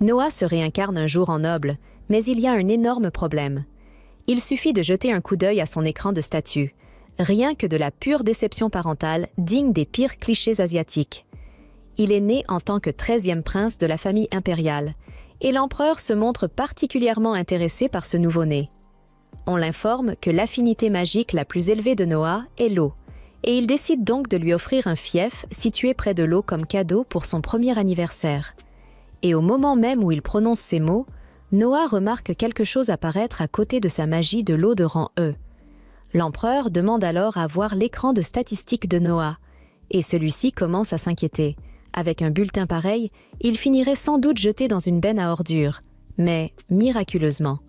Noah se réincarne un jour en noble, mais il y a un énorme problème. Il suffit de jeter un coup d'œil à son écran de statut. Rien que de la pure déception parentale, digne des pires clichés asiatiques. Il est né en tant que 13e prince de la famille impériale, et l'empereur se montre particulièrement intéressé par ce nouveau-né. On l'informe que l'affinité magique la plus élevée de Noah est l'eau, et il décide donc de lui offrir un fief situé près de l'eau comme cadeau pour son premier anniversaire. Et au moment même où il prononce ces mots, Noah remarque quelque chose apparaître à côté de sa magie de l'eau de rang E. L'empereur demande alors à voir l'écran de statistiques de Noah, et celui-ci commence à s'inquiéter. Avec un bulletin pareil, il finirait sans doute jeté dans une benne à ordures, mais miraculeusement.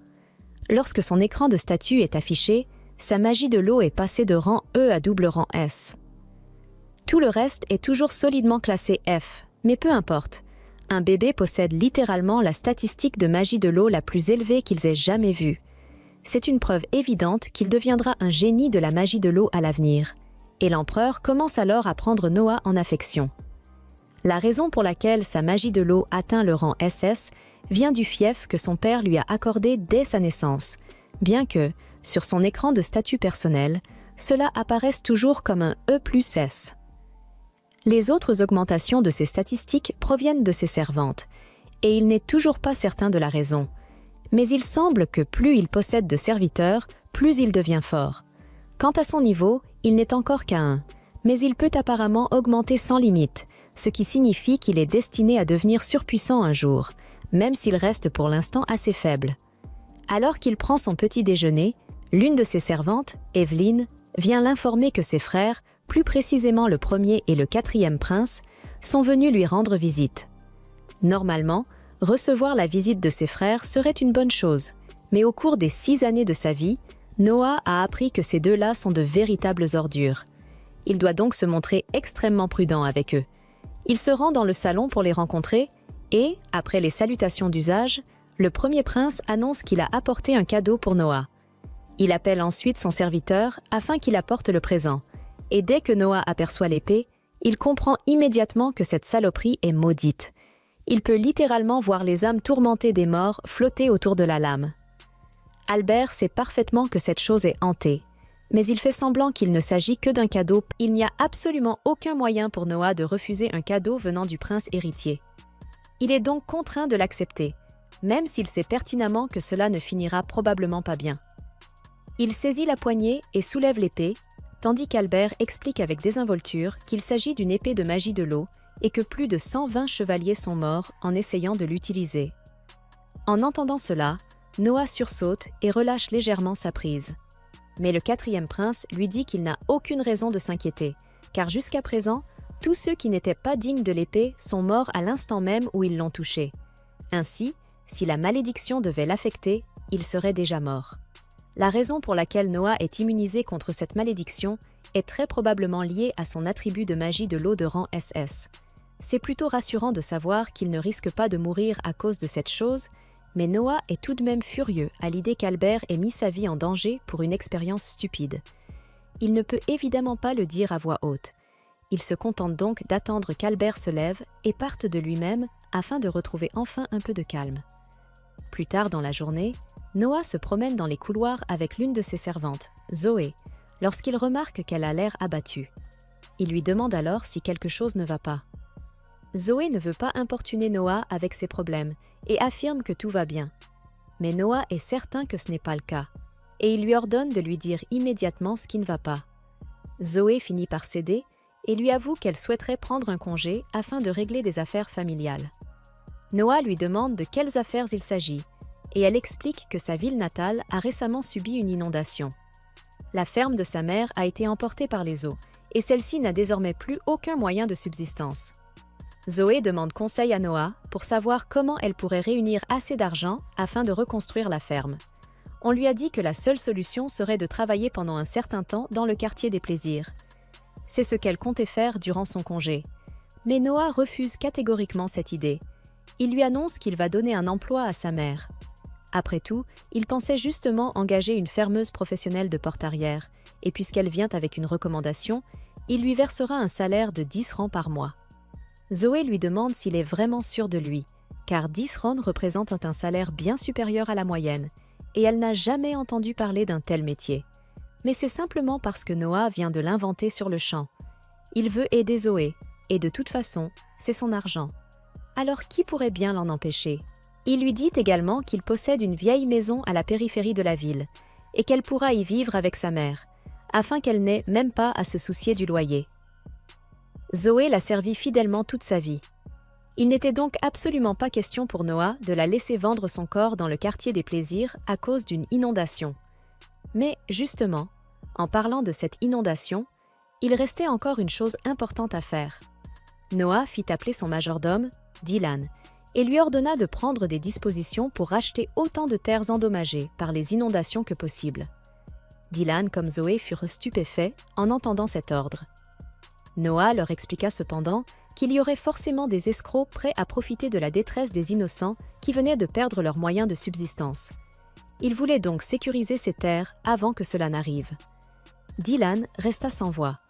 Lorsque son écran de statut est affiché, sa magie de l'eau est passée de rang E à double rang S. Tout le reste est toujours solidement classé F, mais peu importe. Un bébé possède littéralement la statistique de magie de l'eau la plus élevée qu'ils aient jamais vue. C'est une preuve évidente qu'il deviendra un génie de la magie de l'eau à l'avenir. Et l'empereur commence alors à prendre Noah en affection. La raison pour laquelle sa magie de l'eau atteint le rang SS vient du fief que son père lui a accordé dès sa naissance, bien que, sur son écran de statut personnel, cela apparaisse toujours comme un E+S. Les autres augmentations de ses statistiques proviennent de ses servantes, et il n'est toujours pas certain de la raison. Mais il semble que plus il possède de serviteurs, plus il devient fort. Quant à son niveau, il n'est encore qu'à 1, mais il peut apparemment augmenter sans limite, ce qui signifie qu'il est destiné à devenir surpuissant un jour, même s'il reste pour l'instant assez faible. Alors qu'il prend son petit déjeuner, l'une de ses servantes, Evelyne, vient l'informer que ses frères, plus précisément le 1er et le 4e prince, sont venus lui rendre visite. Normalement, recevoir la visite de ses frères serait une bonne chose, mais au cours des 6 années de sa vie, Noah a appris que ces deux-là sont de véritables ordures. Il doit donc se montrer extrêmement prudent avec eux. Il se rend dans le salon pour les rencontrer et, après les salutations d'usage, le premier prince annonce qu'il a apporté un cadeau pour Noah. Il appelle ensuite son serviteur afin qu'il apporte le présent, et dès que Noah aperçoit l'épée, il comprend immédiatement que cette saloperie est maudite. Il peut littéralement voir les âmes tourmentées des morts flotter autour de la lame. Albert sait parfaitement que cette chose est hantée, mais il fait semblant qu'il ne s'agit que d'un cadeau. Il n'y a absolument aucun moyen pour Noah de refuser un cadeau venant du prince héritier. Il est donc contraint de l'accepter, même s'il sait pertinemment que cela ne finira probablement pas bien. Il saisit la poignée et soulève l'épée, tandis qu'Albert explique avec désinvolture qu'il s'agit d'une épée de magie de l'eau et que plus de 120 chevaliers sont morts en essayant de l'utiliser. En entendant cela, Noah sursaute et relâche légèrement sa prise. Mais le 4e prince lui dit qu'il n'a aucune raison de s'inquiéter, car jusqu'à présent, tous ceux qui n'étaient pas dignes de l'épée sont morts à l'instant même où ils l'ont touchée. Ainsi, si la malédiction devait l'affecter, il serait déjà mort. La raison pour laquelle Noah est immunisé contre cette malédiction est très probablement liée à son attribut de magie de l'eau de rang SS. C'est plutôt rassurant de savoir qu'il ne risque pas de mourir à cause de cette chose, mais Noah est tout de même furieux à l'idée qu'Albert ait mis sa vie en danger pour une expérience stupide. Il ne peut évidemment pas le dire à voix haute. Il se contente donc d'attendre qu'Albert se lève et parte de lui-même afin de retrouver enfin un peu de calme. Plus tard dans la journée, Noah se promène dans les couloirs avec l'une de ses servantes, Zoé, lorsqu'il remarque qu'elle a l'air abattue. Il lui demande alors si quelque chose ne va pas. Zoé ne veut pas importuner Noah avec ses problèmes et affirme que tout va bien. Mais Noah est certain que ce n'est pas le cas, et il lui ordonne de lui dire immédiatement ce qui ne va pas. Zoé finit par céder et lui avoue qu'elle souhaiterait prendre un congé afin de régler des affaires familiales. Noah lui demande de quelles affaires il s'agit, et elle explique que sa ville natale a récemment subi une inondation. La ferme de sa mère a été emportée par les eaux, et celle-ci n'a désormais plus aucun moyen de subsistance. Zoé demande conseil à Noah pour savoir comment elle pourrait réunir assez d'argent afin de reconstruire la ferme. On lui a dit que la seule solution serait de travailler pendant un certain temps dans le quartier des plaisirs. C'est ce qu'elle comptait faire durant son congé. Mais Noah refuse catégoriquement cette idée. Il lui annonce qu'il va donner un emploi à sa mère. Après tout, il pensait justement engager une fermeuse professionnelle de porte-arrière, et puisqu'elle vient avec une recommandation, il lui versera un salaire de 10 rangs par mois. Zoé lui demande s'il est vraiment sûr de lui, car 10 ron représentent un salaire bien supérieur à la moyenne, et elle n'a jamais entendu parler d'un tel métier. Mais c'est simplement parce que Noah vient de l'inventer sur le champ. Il veut aider Zoé, et de toute façon, c'est son argent. Alors qui pourrait bien l'en empêcher? Il lui dit également qu'il possède une vieille maison à la périphérie de la ville, et qu'elle pourra y vivre avec sa mère, afin qu'elle n'ait même pas à se soucier du loyer. Zoé l'a servi fidèlement toute sa vie. Il n'était donc absolument pas question pour Noah de la laisser vendre son corps dans le quartier des plaisirs à cause d'une inondation. Mais justement, en parlant de cette inondation, il restait encore une chose importante à faire. Noah fit appeler son majordome, Dylan, et lui ordonna de prendre des dispositions pour racheter autant de terres endommagées par les inondations que possible. Dylan comme Zoé furent stupéfaits en entendant cet ordre. Noah leur expliqua cependant qu'il y aurait forcément des escrocs prêts à profiter de la détresse des innocents qui venaient de perdre leurs moyens de subsistance. Il voulait donc sécuriser ces terres avant que cela n'arrive. Dylan resta sans voix.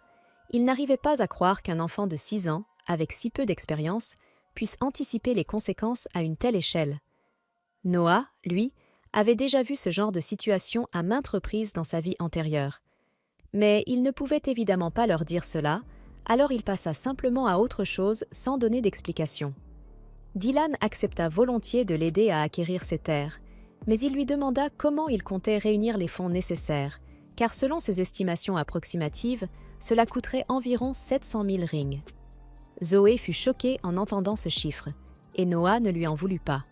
Il n'arrivait pas à croire qu'un enfant de 6 ans, avec si peu d'expérience, puisse anticiper les conséquences à une telle échelle. Noah, lui, avait déjà vu ce genre de situation à maintes reprises dans sa vie antérieure. Mais il ne pouvait évidemment pas leur dire cela, alors il passa simplement à autre chose sans donner d'explication. Dylan accepta volontiers de l'aider à acquérir ces terres, mais il lui demanda comment il comptait réunir les fonds nécessaires, car selon ses estimations approximatives, cela coûterait environ 700 000 rings. Zoé fut choquée en entendant ce chiffre, et Noah ne lui en voulut pas.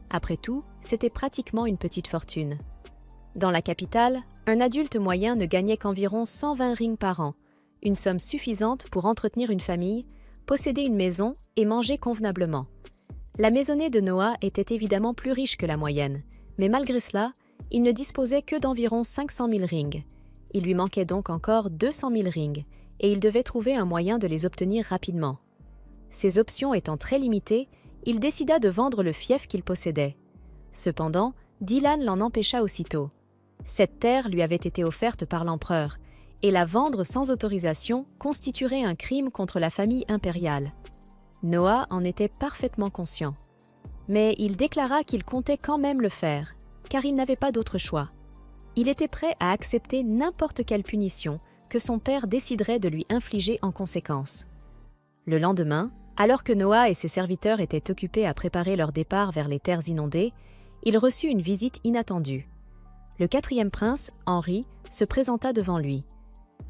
Après tout, c'était pratiquement une petite fortune. Dans la capitale, un adulte moyen ne gagnait qu'environ 120 rings par an, une somme suffisante pour entretenir une famille, posséder une maison et manger convenablement. La maisonnée de Noah était évidemment plus riche que la moyenne, mais malgré cela, il ne disposait que d'environ 500 000 rings. Il lui manquait donc encore 200 000 rings, et il devait trouver un moyen de les obtenir rapidement. Ses options étant très limitées, il décida de vendre le fief qu'il possédait. Cependant, Dylan l'en empêcha aussitôt. Cette terre lui avait été offerte par l'empereur, et la vendre sans autorisation constituerait un crime contre la famille impériale. Noah en était parfaitement conscient. Mais il déclara qu'il comptait quand même le faire, car il n'avait pas d'autre choix. Il était prêt à accepter n'importe quelle punition que son père déciderait de lui infliger en conséquence. Le lendemain, alors que Noah et ses serviteurs étaient occupés à préparer leur départ vers les terres inondées, il reçut une visite inattendue. Le 4e prince, Henri, se présenta devant lui.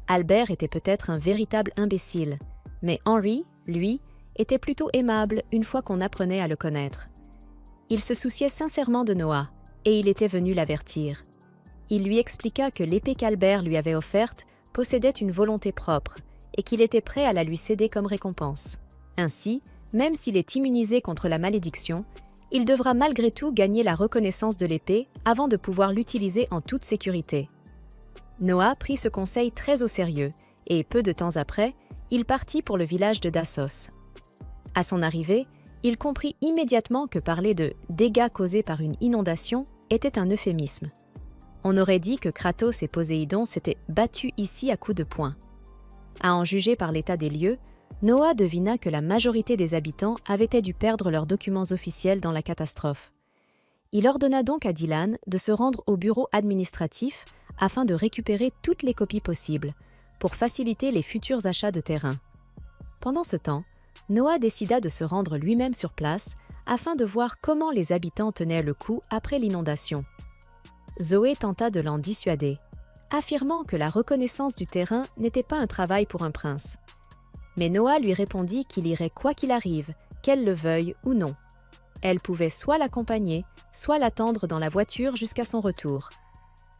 Albert était peut-être un véritable imbécile, mais Henri, lui, était plutôt aimable une fois qu'on apprenait à le connaître. Il se souciait sincèrement de Noah, et il était venu l'avertir. Il lui expliqua que l'épée qu'Albert lui avait offerte possédait une volonté propre, et qu'il était prêt à la lui céder comme récompense. Ainsi, même s'il est immunisé contre la malédiction, il devra malgré tout gagner la reconnaissance de l'épée avant de pouvoir l'utiliser en toute sécurité. Noah prit ce conseil très au sérieux, et peu de temps après, il partit pour le village de Dassos. À son arrivée, il comprit immédiatement que parler de « dégâts causés par une inondation » était un euphémisme. On aurait dit que Kratos et Poséidon s'étaient battus ici à coups de poing. À en juger par l'état des lieux, Noah devina que la majorité des habitants avaient dû perdre leurs documents officiels dans la catastrophe. Il ordonna donc à Dylan de se rendre au bureau administratif afin de récupérer toutes les copies possibles, pour faciliter les futurs achats de terrain. Pendant ce temps, Noah décida de se rendre lui-même sur place afin de voir comment les habitants tenaient le coup après l'inondation. Zoé tenta de l'en dissuader, affirmant que la reconnaissance du terrain n'était pas un travail pour un prince. Mais Noah lui répondit qu'il irait quoi qu'il arrive, qu'elle le veuille ou non. Elle pouvait soit l'accompagner, soit l'attendre dans la voiture jusqu'à son retour.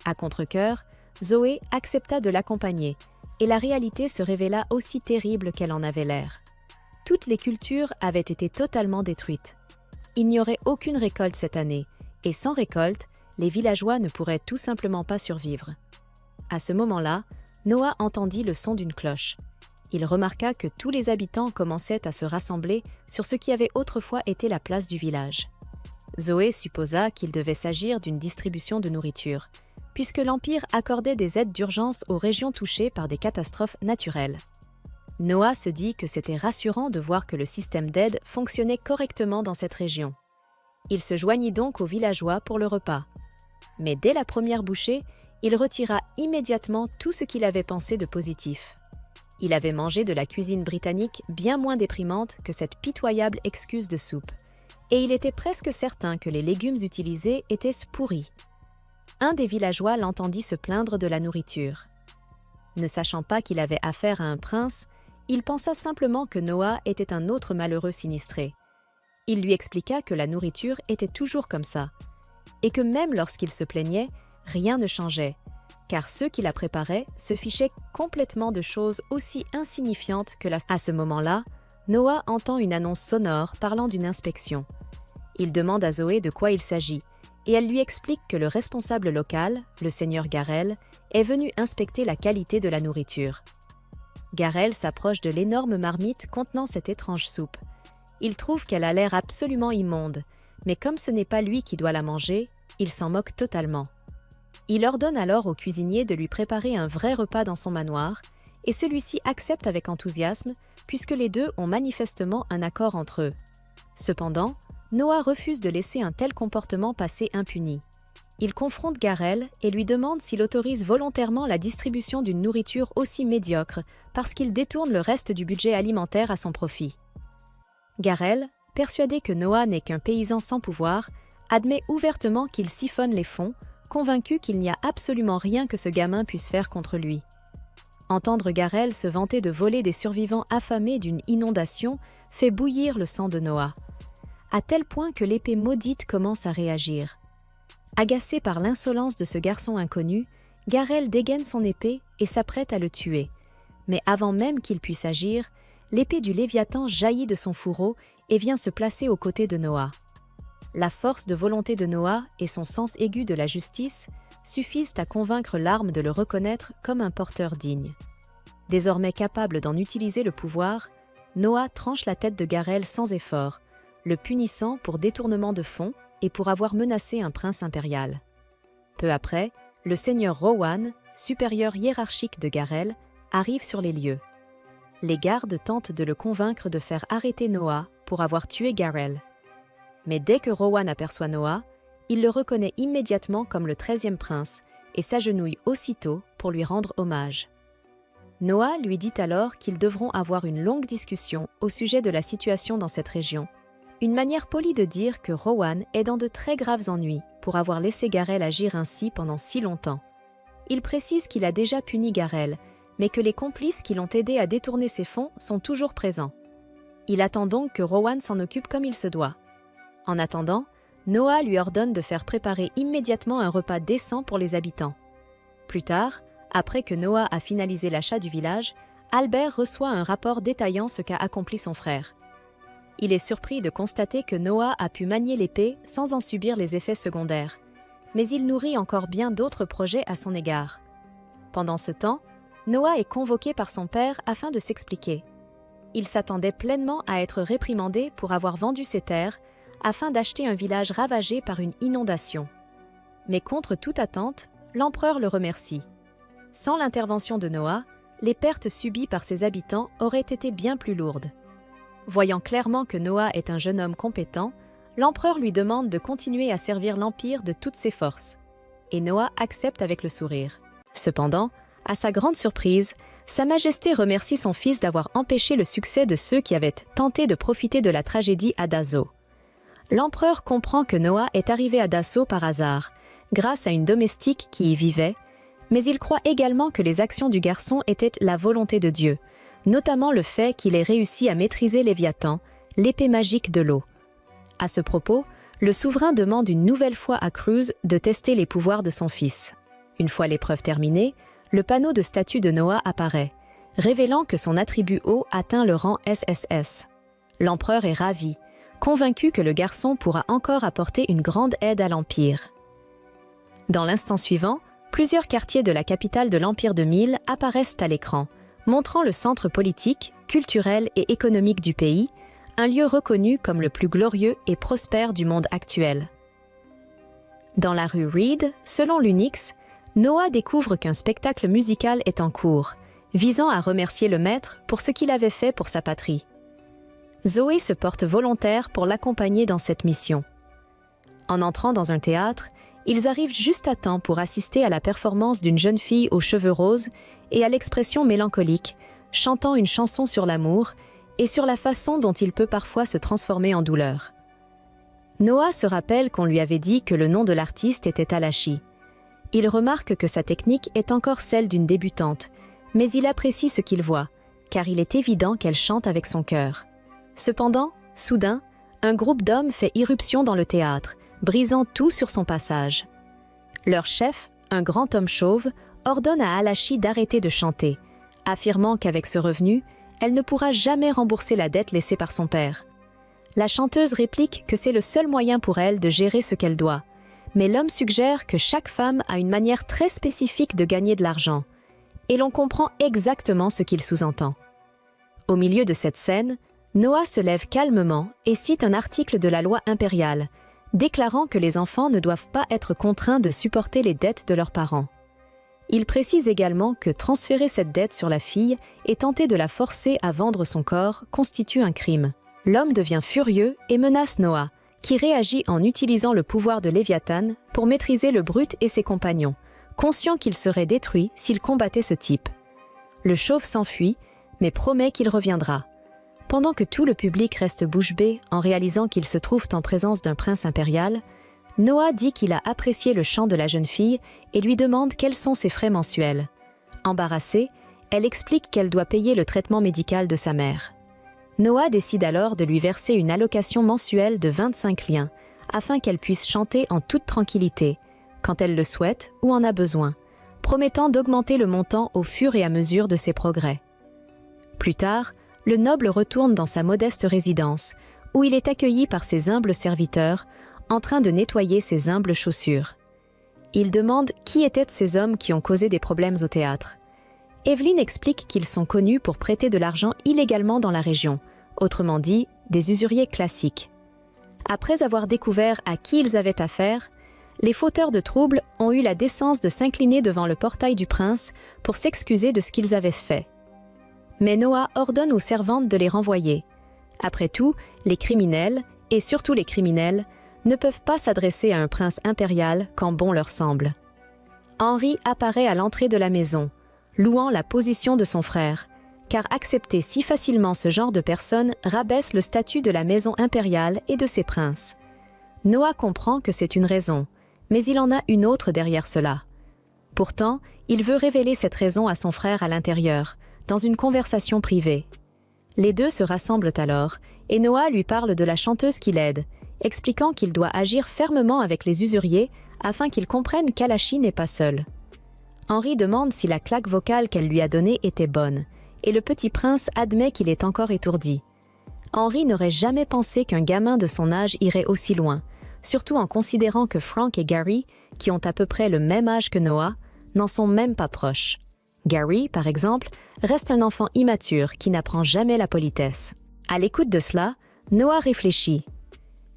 À contre-cœur, Zoé accepta de l'accompagner, et la réalité se révéla aussi terrible qu'elle en avait l'air. Toutes les cultures avaient été totalement détruites. Il n'y aurait aucune récolte cette année, et sans récolte, les villageois ne pourraient tout simplement pas survivre. À ce moment-là, Noah entendit le son d'une cloche. Il remarqua que tous les habitants commençaient à se rassembler sur ce qui avait autrefois été la place du village. Zoé supposa qu'il devait s'agir d'une distribution de nourriture, puisque l'Empire accordait des aides d'urgence aux régions touchées par des catastrophes naturelles. Noah se dit que c'était rassurant de voir que le système d'aide fonctionnait correctement dans cette région. Il se joignit donc aux villageois pour le repas. Mais dès la première bouchée, il retira immédiatement tout ce qu'il avait pensé de positif. Il avait mangé de la cuisine britannique bien moins déprimante que cette pitoyable excuse de soupe, et il était presque certain que les légumes utilisés étaient pourris. Un des villageois l'entendit se plaindre de la nourriture. Ne sachant pas qu'il avait affaire à un prince, il pensa simplement que Noah était un autre malheureux sinistré. Il lui expliqua que la nourriture était toujours comme ça, et que même lorsqu'il se plaignait, rien ne changeait, car ceux qui la préparaient se fichaient complètement de choses aussi insignifiantes que la... À ce moment-là, Noah entend une annonce sonore parlant d'une inspection. Il demande à Zoé de quoi il s'agit, et elle lui explique que le responsable local, le seigneur Garel, est venu inspecter la qualité de la nourriture. Garel s'approche de l'énorme marmite contenant cette étrange soupe. Il trouve qu'elle a l'air absolument immonde, mais comme ce n'est pas lui qui doit la manger, il s'en moque totalement. Il ordonne alors au cuisinier de lui préparer un vrai repas dans son manoir, et celui-ci accepte avec enthousiasme, puisque les deux ont manifestement un accord entre eux. Cependant, Noah refuse de laisser un tel comportement passer impuni. Il confronte Garel et lui demande s'il autorise volontairement la distribution d'une nourriture aussi médiocre parce qu'il détourne le reste du budget alimentaire à son profit. Garel, persuadé que Noah n'est qu'un paysan sans pouvoir, admet ouvertement qu'il siphonne les fonds, convaincu qu'il n'y a absolument rien que ce gamin puisse faire contre lui. Entendre Garel se vanter de voler des survivants affamés d'une inondation fait bouillir le sang de Noah, à tel point que l'épée maudite commence à réagir. Agacé par l'insolence de ce garçon inconnu, Garel dégaine son épée et s'apprête à le tuer. Mais avant même qu'il puisse agir, l'épée du Léviathan jaillit de son fourreau et vient se placer aux côtés de Noah. La force de volonté de Noah et son sens aigu de la justice suffisent à convaincre l'arme de le reconnaître comme un porteur digne. Désormais capable d'en utiliser le pouvoir, Noah tranche la tête de Garel sans effort, le punissant pour détournement de fonds et pour avoir menacé un prince impérial. Peu après, le seigneur Rowan, supérieur hiérarchique de Garel, arrive sur les lieux. Les gardes tentent de le convaincre de faire arrêter Noah pour avoir tué Garel. Mais dès que Rowan aperçoit Noah, il le reconnaît immédiatement comme le 13e prince et s'agenouille aussitôt pour lui rendre hommage. Noah lui dit alors qu'ils devront avoir une longue discussion au sujet de la situation dans cette région, une manière polie de dire que Rowan est dans de très graves ennuis pour avoir laissé Garel agir ainsi pendant si longtemps. Il précise qu'il a déjà puni Garel, mais que les complices qui l'ont aidé à détourner ses fonds sont toujours présents. Il attend donc que Rowan s'en occupe comme il se doit. En attendant, Noah lui ordonne de faire préparer immédiatement un repas décent pour les habitants. Plus tard, après que Noah a finalisé l'achat du village, Albert reçoit un rapport détaillant ce qu'a accompli son frère. Il est surpris de constater que Noah a pu manier l'épée sans en subir les effets secondaires, mais il nourrit encore bien d'autres projets à son égard. Pendant ce temps, Noah est convoqué par son père afin de s'expliquer. Il s'attendait pleinement à être réprimandé pour avoir vendu ses terres afin d'acheter un village ravagé par une inondation. Mais contre toute attente, l'empereur le remercie. Sans l'intervention de Noah, les pertes subies par ses habitants auraient été bien plus lourdes. Voyant clairement que Noah est un jeune homme compétent, l'empereur lui demande de continuer à servir l'Empire de toutes ses forces. Et Noah accepte avec le sourire. Cependant, à sa grande surprise, Sa Majesté remercie son fils d'avoir empêché le succès de ceux qui avaient tenté de profiter de la tragédie à Dasso. L'empereur comprend que Noah est arrivé à Dasso par hasard, grâce à une domestique qui y vivait, mais il croit également que les actions du garçon étaient la volonté de Dieu, notamment le fait qu'il ait réussi à maîtriser Léviathan, l'épée magique de l'eau. À ce propos, le souverain demande une nouvelle fois à Cruz de tester les pouvoirs de son fils. Une fois l'épreuve terminée, le panneau de statut de Noah apparaît, révélant que son attribut eau atteint le rang SSS. L'empereur est ravi, convaincu que le garçon pourra encore apporter une grande aide à l'Empire. Dans l'instant suivant, plusieurs quartiers de la capitale de l'Empire de Mille apparaissent à l'écran, montrant le centre politique, culturel et économique du pays, un lieu reconnu comme le plus glorieux et prospère du monde actuel. Dans la rue Reed, selon l'Unix, Noah découvre qu'un spectacle musical est en cours, visant à remercier le maître pour ce qu'il avait fait pour sa patrie. Zoé se porte volontaire pour l'accompagner dans cette mission. En entrant dans un théâtre, ils arrivent juste à temps pour assister à la performance d'une jeune fille aux cheveux roses et à l'expression mélancolique, chantant une chanson sur l'amour et sur la façon dont il peut parfois se transformer en douleur. Noah se rappelle qu'on lui avait dit que le nom de l'artiste était Talashi. Il remarque que sa technique est encore celle d'une débutante, mais il apprécie ce qu'il voit, car il est évident qu'elle chante avec son cœur. Cependant, soudain, un groupe d'hommes fait irruption dans le théâtre, brisant tout sur son passage. Leur chef, un grand homme chauve, ordonne à Alashi d'arrêter de chanter, affirmant qu'avec ce revenu, elle ne pourra jamais rembourser la dette laissée par son père. La chanteuse réplique que c'est le seul moyen pour elle de gérer ce qu'elle doit, mais l'homme suggère que chaque femme a une manière très spécifique de gagner de l'argent, et l'on comprend exactement ce qu'il sous-entend. Au milieu de cette scène, Noah se lève calmement et cite un article de la loi impériale, déclarant que les enfants ne doivent pas être contraints de supporter les dettes de leurs parents. Il précise également que transférer cette dette sur la fille et tenter de la forcer à vendre son corps constitue un crime. L'homme devient furieux et menace Noah, qui réagit en utilisant le pouvoir de Léviathan pour maîtriser le brut et ses compagnons, conscient qu'il serait détruit s'il combattait ce type. Le chauve s'enfuit, mais promet qu'il reviendra. Pendant que tout le public reste bouche bée en réalisant qu'ils se trouvent en présence d'un prince impérial, Noah dit qu'il a apprécié le chant de la jeune fille et lui demande quels sont ses frais mensuels. Embarrassée, elle explique qu'elle doit payer le traitement médical de sa mère. Noah décide alors de lui verser une allocation mensuelle de 25 liens, afin qu'elle puisse chanter en toute tranquillité, quand elle le souhaite ou en a besoin, promettant d'augmenter le montant au fur et à mesure de ses progrès. Plus tard, le noble retourne dans sa modeste résidence, où il est accueilli par ses humbles serviteurs, en train de nettoyer ses humbles chaussures. Il demande qui étaient ces hommes qui ont causé des problèmes au théâtre. Evelyn explique qu'ils sont connus pour prêter de l'argent illégalement dans la région, autrement dit, des usuriers classiques. Après avoir découvert à qui ils avaient affaire, les fauteurs de troubles ont eu la décence de s'incliner devant le portail du prince pour s'excuser de ce qu'ils avaient fait. Mais Noah ordonne aux servantes de les renvoyer. Après tout, les criminels, et surtout les criminels, ne peuvent pas s'adresser à un prince impérial quand bon leur semble. Henri apparaît à l'entrée de la maison, louant la position de son frère, car accepter si facilement ce genre de personnes rabaisse le statut de la maison impériale et de ses princes. Noah comprend que c'est une raison, mais il en a une autre derrière cela. Pourtant, il veut révéler cette raison à son frère à l'intérieur, dans une conversation privée. Les deux se rassemblent alors, et Noah lui parle de la chanteuse qui l'aide, expliquant qu'il doit agir fermement avec les usuriers afin qu'ils comprennent qu'Alashi n'est pas seul. Henri demande si la claque vocale qu'elle lui a donnée était bonne, et le petit prince admet qu'il est encore étourdi. Henri n'aurait jamais pensé qu'un gamin de son âge irait aussi loin, surtout en considérant que Frank et Gary, qui ont à peu près le même âge que Noah, n'en sont même pas proches. Gary, par exemple, reste un enfant immature qui n'apprend jamais la politesse. À l'écoute de cela, Noah réfléchit.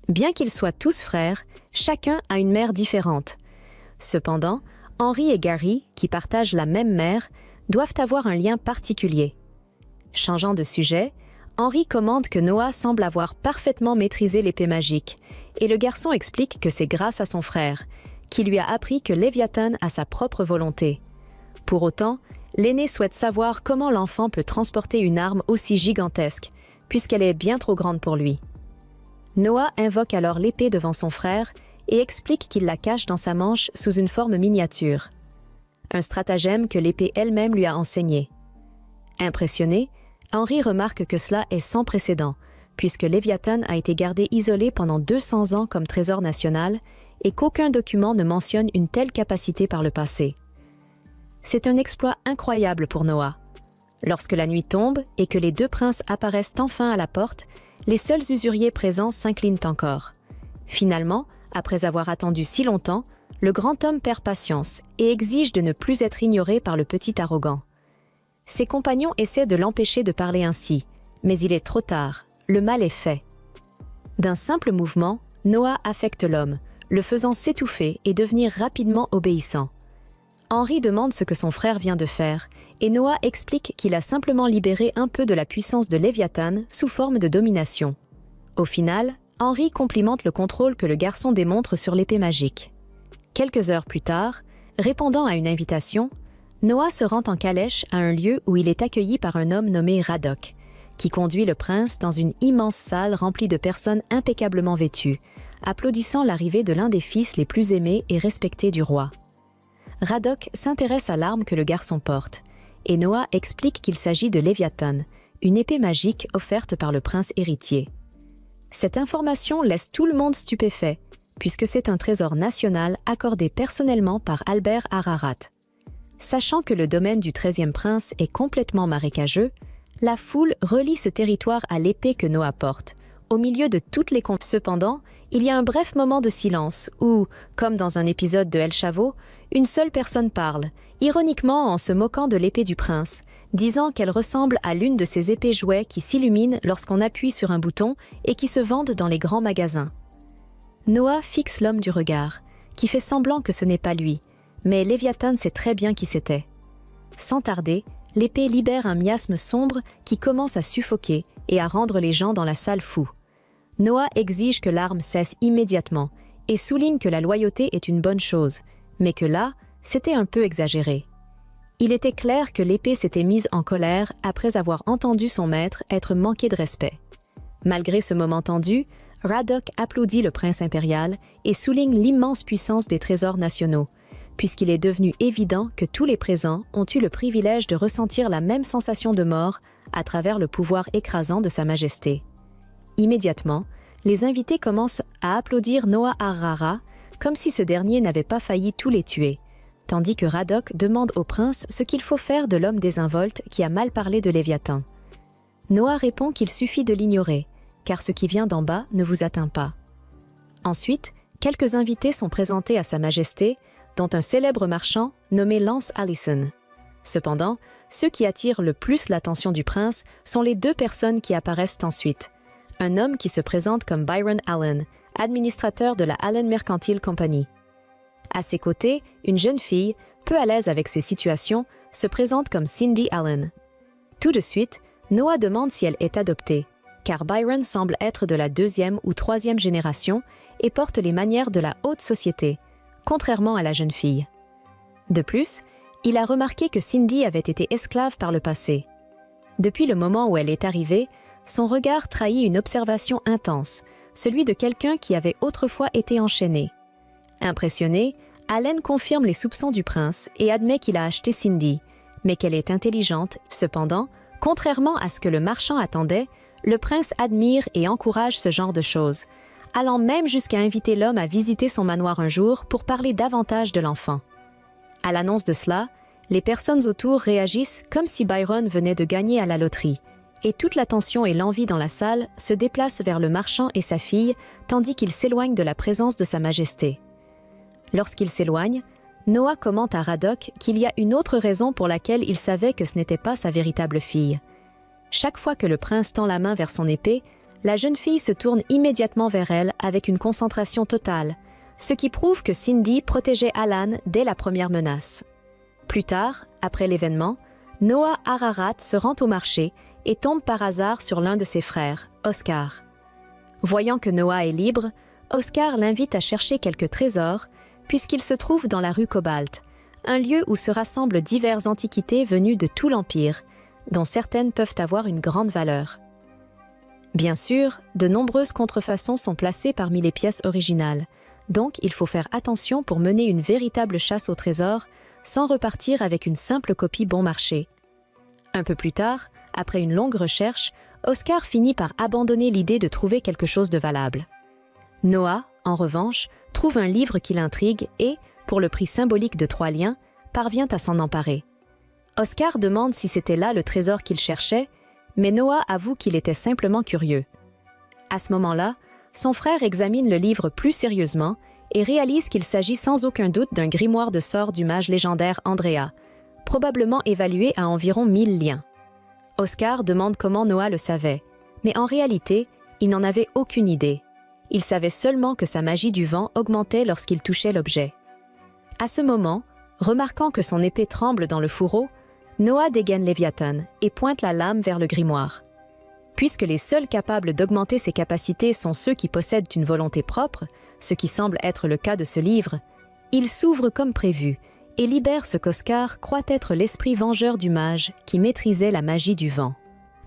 Bien qu'ils soient tous frères, chacun a une mère différente. Cependant, Henri et Gary, qui partagent la même mère, doivent avoir un lien particulier. Changeant de sujet, Henri commente que Noah semble avoir parfaitement maîtrisé l'épée magique, et le garçon explique que c'est grâce à son frère, qui lui a appris que Léviathan a sa propre volonté. Pour autant, l'aîné souhaite savoir comment l'enfant peut transporter une arme aussi gigantesque, puisqu'elle est bien trop grande pour lui. Noah invoque alors l'épée devant son frère et explique qu'il la cache dans sa manche sous une forme miniature. Un stratagème que l'épée elle-même lui a enseigné. Impressionné, Henri remarque que cela est sans précédent, puisque Léviathan a été gardé isolé pendant 200 ans comme trésor national et qu'aucun document ne mentionne une telle capacité par le passé. C'est un exploit incroyable pour Noah. Lorsque la nuit tombe et que les deux princes apparaissent enfin à la porte, les seuls usuriers présents s'inclinent encore. Finalement, après avoir attendu si longtemps, le grand homme perd patience et exige de ne plus être ignoré par le petit arrogant. Ses compagnons essaient de l'empêcher de parler ainsi, mais il est trop tard, le mal est fait. D'un simple mouvement, Noah affecte l'homme, le faisant s'étouffer et devenir rapidement obéissant. Henri demande ce que son frère vient de faire, et Noah explique qu'il a simplement libéré un peu de la puissance de Léviathan sous forme de domination. Au final, Henry complimente le contrôle que le garçon démontre sur l'épée magique. Quelques heures plus tard, répondant à une invitation, Noah se rend en calèche à un lieu où il est accueilli par un homme nommé Radok, qui conduit le prince dans une immense salle remplie de personnes impeccablement vêtues, applaudissant l'arrivée de l'un des fils les plus aimés et respectés du roi. Radok s'intéresse à l'arme que le garçon porte, et Noah explique qu'il s'agit de Léviathan, une épée magique offerte par le prince héritier. Cette information laisse tout le monde stupéfait, puisque c'est un trésor national accordé personnellement par Albert Ararat. Sachant que le domaine du 13e prince est complètement marécageux, la foule relie ce territoire à l'épée que Noah porte, au milieu de toutes les comptes. Cependant, il y a un bref moment de silence où, comme dans un épisode de El Chavo, une seule personne parle, ironiquement en se moquant de l'épée du prince, disant qu'elle ressemble à l'une de ces épées jouets qui s'illuminent lorsqu'on appuie sur un bouton et qui se vendent dans les grands magasins. Noah fixe l'homme du regard, qui fait semblant que ce n'est pas lui, mais Léviathan sait très bien qui c'était. Sans tarder, l'épée libère un miasme sombre qui commence à suffoquer et à rendre les gens dans la salle fous. Noah exige que l'arme cesse immédiatement et souligne que la loyauté est une bonne chose, mais que là, c'était un peu exagéré. Il était clair que l'épée s'était mise en colère après avoir entendu son maître être manqué de respect. Malgré ce moment tendu, Radok applaudit le prince impérial et souligne l'immense puissance des trésors nationaux, puisqu'il est devenu évident que tous les présents ont eu le privilège de ressentir la même sensation de mort à travers le pouvoir écrasant de Sa Majesté. Immédiatement, les invités commencent à applaudir Noah Arrara comme si ce dernier n'avait pas failli tous les tuer, tandis que Radok demande au prince ce qu'il faut faire de l'homme désinvolte qui a mal parlé de Léviathan. Noah répond qu'il suffit de l'ignorer, car ce qui vient d'en bas ne vous atteint pas. Ensuite, quelques invités sont présentés à Sa Majesté, dont un célèbre marchand nommé Lance Allison. Cependant, ceux qui attirent le plus l'attention du prince sont les deux personnes qui apparaissent ensuite. Un homme qui se présente comme Byron Allen, administrateur de la Allen Mercantile Company. À ses côtés, une jeune fille, peu à l'aise avec ces situations, se présente comme Cindy Allen. Tout de suite, Noah demande si elle est adoptée, car Byron semble être de la 2e ou 3e génération et porte les manières de la haute société, contrairement à la jeune fille. De plus, il a remarqué que Cindy avait été esclave par le passé. Depuis le moment où elle est arrivée, son regard trahit une observation intense, celui de quelqu'un qui avait autrefois été enchaîné. Impressionné, Allen confirme les soupçons du prince et admet qu'il a acheté Cindy, mais qu'elle est intelligente. Cependant, contrairement à ce que le marchand attendait, le prince admire et encourage ce genre de choses, allant même jusqu'à inviter l'homme à visiter son manoir un jour pour parler davantage de l'enfant. À l'annonce de cela, les personnes autour réagissent comme si Byron venait de gagner à la loterie, et toute l'attention et l'envie dans la salle se déplacent vers le marchand et sa fille, tandis qu'ils s'éloignent de la présence de Sa Majesté. Lorsqu'ils s'éloignent, Noah commente à Radok qu'il y a une autre raison pour laquelle il savait que ce n'était pas sa véritable fille. Chaque fois que le prince tend la main vers son épée, la jeune fille se tourne immédiatement vers elle avec une concentration totale, ce qui prouve que Cindy protégeait Alan dès la première menace. Plus tard, après l'événement, Noah Ararat se rend au marché et tombe par hasard sur l'un de ses frères, Oscar. Voyant que Noah est libre, Oscar l'invite à chercher quelques trésors, puisqu'il se trouve dans la rue Cobalt, un lieu où se rassemblent diverses antiquités venues de tout l'Empire, dont certaines peuvent avoir une grande valeur. Bien sûr, de nombreuses contrefaçons sont placées parmi les pièces originales, donc il faut faire attention pour mener une véritable chasse au trésor sans repartir avec une simple copie bon marché. Un peu plus tard, après une longue recherche, Oscar finit par abandonner l'idée de trouver quelque chose de valable. Noah, en revanche, trouve un livre qui l'intrigue et, pour le prix symbolique de 3 liens, parvient à s'en emparer. Oscar demande si c'était là le trésor qu'il cherchait, mais Noah avoue qu'il était simplement curieux. À ce moment-là, son frère examine le livre plus sérieusement et réalise qu'il s'agit sans aucun doute d'un grimoire de sorts du mage légendaire Andrea, probablement évalué à environ 1000 liens. Oscar demande comment Noah le savait, mais en réalité, il n'en avait aucune idée. Il savait seulement que sa magie du vent augmentait lorsqu'il touchait l'objet. À ce moment, remarquant que son épée tremble dans le fourreau, Noah dégaine Léviathan et pointe la lame vers le grimoire. Puisque les seuls capables d'augmenter ses capacités sont ceux qui possèdent une volonté propre, ce qui semble être le cas de ce livre, il s'ouvre comme prévu et libère ce qu'Oscar croit être l'esprit vengeur du mage qui maîtrisait la magie du vent.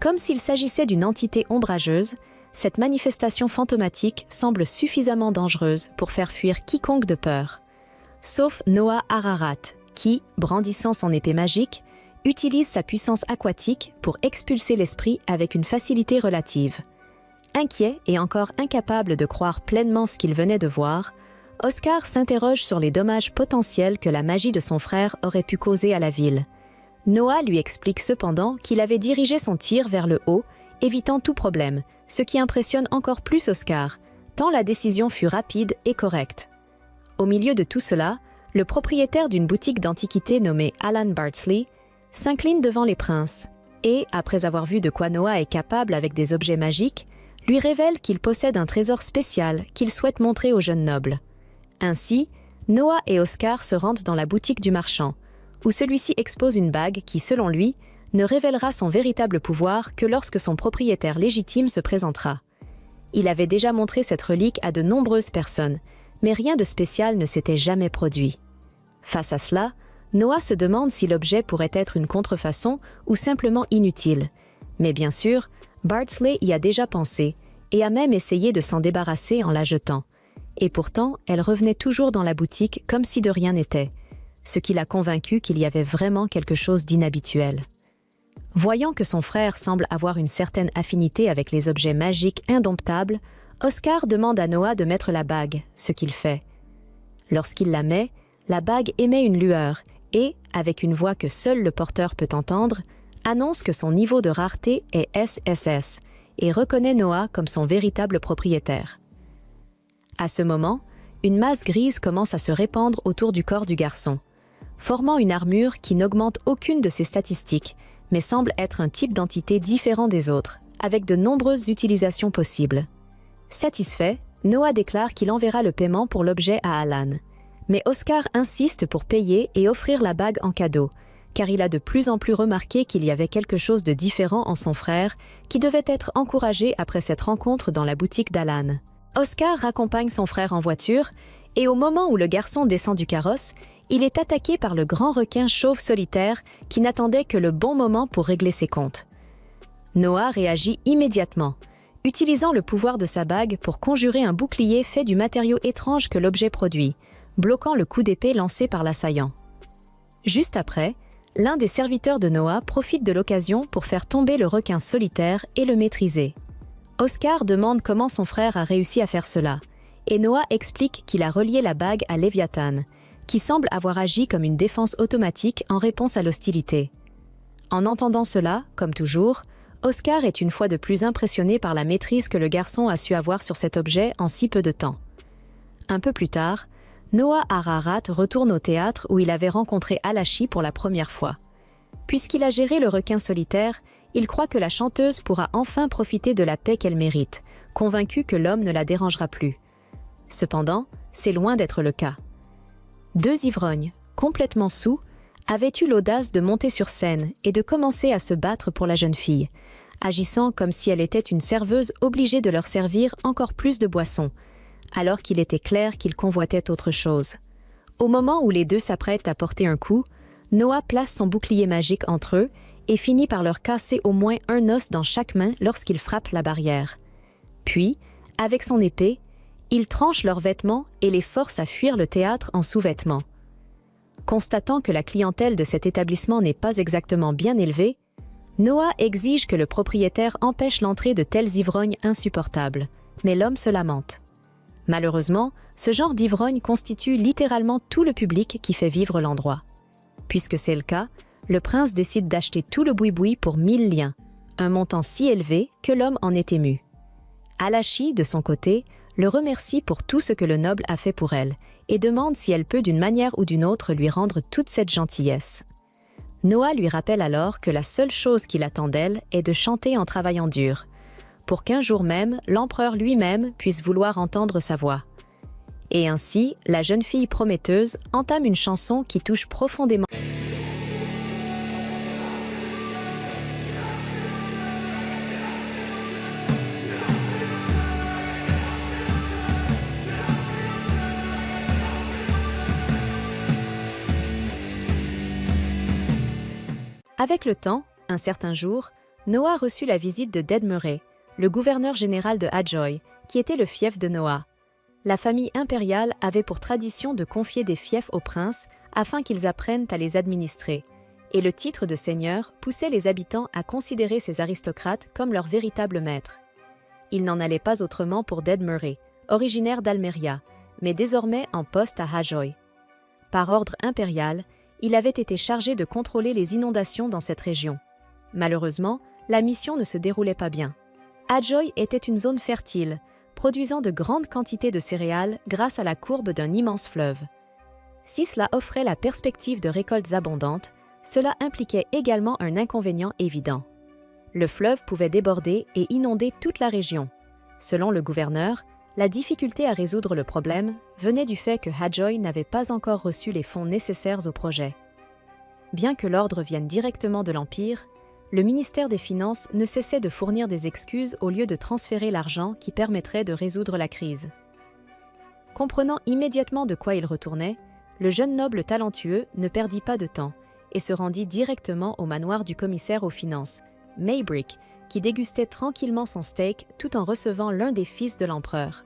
Comme s'il s'agissait d'une entité ombrageuse, cette manifestation fantomatique semble suffisamment dangereuse pour faire fuir quiconque de peur, sauf Noah Ararat, qui, brandissant son épée magique, utilise sa puissance aquatique pour expulser l'esprit avec une facilité relative. Inquiet et encore incapable de croire pleinement ce qu'il venait de voir, Oscar s'interroge sur les dommages potentiels que la magie de son frère aurait pu causer à la ville. Noah lui explique cependant qu'il avait dirigé son tir vers le haut, évitant tout problème, ce qui impressionne encore plus Oscar, tant la décision fut rapide et correcte. Au milieu de tout cela, le propriétaire d'une boutique d'antiquités nommé Alan Bardsley s'incline devant les princes et, après avoir vu de quoi Noah est capable avec des objets magiques, lui révèle qu'il possède un trésor spécial qu'il souhaite montrer au jeune noble. Ainsi, Noah et Oscar se rendent dans la boutique du marchand, où celui-ci expose une bague qui, selon lui, ne révélera son véritable pouvoir que lorsque son propriétaire légitime se présentera. Il avait déjà montré cette relique à de nombreuses personnes, mais rien de spécial ne s'était jamais produit. Face à cela, Noah se demande si l'objet pourrait être une contrefaçon ou simplement inutile. Mais bien sûr, Bardsley y a déjà pensé et a même essayé de s'en débarrasser en la jetant. Et pourtant, elle revenait toujours dans la boutique comme si de rien n'était, ce qui l'a convaincu qu'il y avait vraiment quelque chose d'inhabituel. Voyant que son frère semble avoir une certaine affinité avec les objets magiques indomptables, Oscar demande à Noah de mettre la bague, ce qu'il fait. Lorsqu'il la met, la bague émet une lueur et, avec une voix que seul le porteur peut entendre, annonce que son niveau de rareté est SSS et reconnaît Noah comme son véritable propriétaire. À ce moment, une masse grise commence à se répandre autour du corps du garçon, formant une armure qui n'augmente aucune de ses statistiques, mais semble être un type d'entité différent des autres, avec de nombreuses utilisations possibles. Satisfait, Noah déclare qu'il enverra le paiement pour l'objet à Alan. Mais Oscar insiste pour payer et offrir la bague en cadeau, car il a de plus en plus remarqué qu'il y avait quelque chose de différent en son frère qui devait être encouragé après cette rencontre dans la boutique d'Alan. Oscar raccompagne son frère en voiture et au moment où le garçon descend du carrosse, il est attaqué par le grand requin chauve solitaire qui n'attendait que le bon moment pour régler ses comptes. Noah réagit immédiatement, utilisant le pouvoir de sa bague pour conjurer un bouclier fait du matériau étrange que l'objet produit, bloquant le coup d'épée lancé par l'assaillant. Juste après, l'un des serviteurs de Noah profite de l'occasion pour faire tomber le requin solitaire et le maîtriser. Oscar demande comment son frère a réussi à faire cela, et Noah explique qu'il a relié la bague à Léviathan, qui semble avoir agi comme une défense automatique en réponse à l'hostilité. En entendant cela, comme toujours, Oscar est une fois de plus impressionné par la maîtrise que le garçon a su avoir sur cet objet en si peu de temps. Un peu plus tard, Noah Ararat retourne au théâtre où il avait rencontré Alashi pour la première fois. Puisqu'il a géré le requin solitaire, il croit que la chanteuse pourra enfin profiter de la paix qu'elle mérite, convaincu que l'homme ne la dérangera plus. Cependant, c'est loin d'être le cas. Deux ivrognes, complètement saouls, avaient eu l'audace de monter sur scène et de commencer à se battre pour la jeune fille, agissant comme si elle était une serveuse obligée de leur servir encore plus de boissons, alors qu'il était clair qu'ils convoitaient autre chose. Au moment où les deux s'apprêtent à porter un coup, Noah place son bouclier magique entre eux et finit par leur casser au moins un os dans chaque main lorsqu'il frappe la barrière. Puis, avec son épée, il tranche leurs vêtements et les force à fuir le théâtre en sous-vêtements. Constatant que la clientèle de cet établissement n'est pas exactement bien élevée, Noah exige que le propriétaire empêche l'entrée de tels ivrognes insupportables, mais l'homme se lamente. Malheureusement, ce genre d'ivrogne constitue littéralement tout le public qui fait vivre l'endroit. Puisque c'est le cas, le prince décide d'acheter tout le boui-boui pour 1000 liens, un montant si élevé que l'homme en est ému. Alashi, de son côté, le remercie pour tout ce que le noble a fait pour elle et demande si elle peut d'une manière ou d'une autre lui rendre toute cette gentillesse. Noah lui rappelle alors que la seule chose qu'il attend d'elle est de chanter en travaillant dur, pour qu'un jour même, l'empereur lui-même puisse vouloir entendre sa voix. Et ainsi, la jeune fille prometteuse entame une chanson qui touche profondément. Avec le temps, un certain jour, Noah reçut la visite de Dedmerê, le gouverneur général de Hadjoy, qui était le fief de Noah. La famille impériale avait pour tradition de confier des fiefs aux princes afin qu'ils apprennent à les administrer, et le titre de seigneur poussait les habitants à considérer ces aristocrates comme leurs véritables maîtres. Il n'en allait pas autrement pour Dedmerê, originaire d'Almeria, mais désormais en poste à Hadjoy. Par ordre impérial, il avait été chargé de contrôler les inondations dans cette région. Malheureusement, la mission ne se déroulait pas bien. Hadjoy était une zone fertile, produisant de grandes quantités de céréales grâce à la courbe d'un immense fleuve. Si cela offrait la perspective de récoltes abondantes, cela impliquait également un inconvénient évident. Le fleuve pouvait déborder et inonder toute la région. Selon le gouverneur, la difficulté à résoudre le problème venait du fait que Hadjoy n'avait pas encore reçu les fonds nécessaires au projet. Bien que l'ordre vienne directement de l'Empire, le ministère des Finances ne cessait de fournir des excuses au lieu de transférer l'argent qui permettrait de résoudre la crise. Comprenant immédiatement de quoi il retournait, le jeune noble talentueux ne perdit pas de temps et se rendit directement au manoir du commissaire aux finances, Maybrick, qui dégustait tranquillement son steak tout en recevant l'un des fils de l'empereur.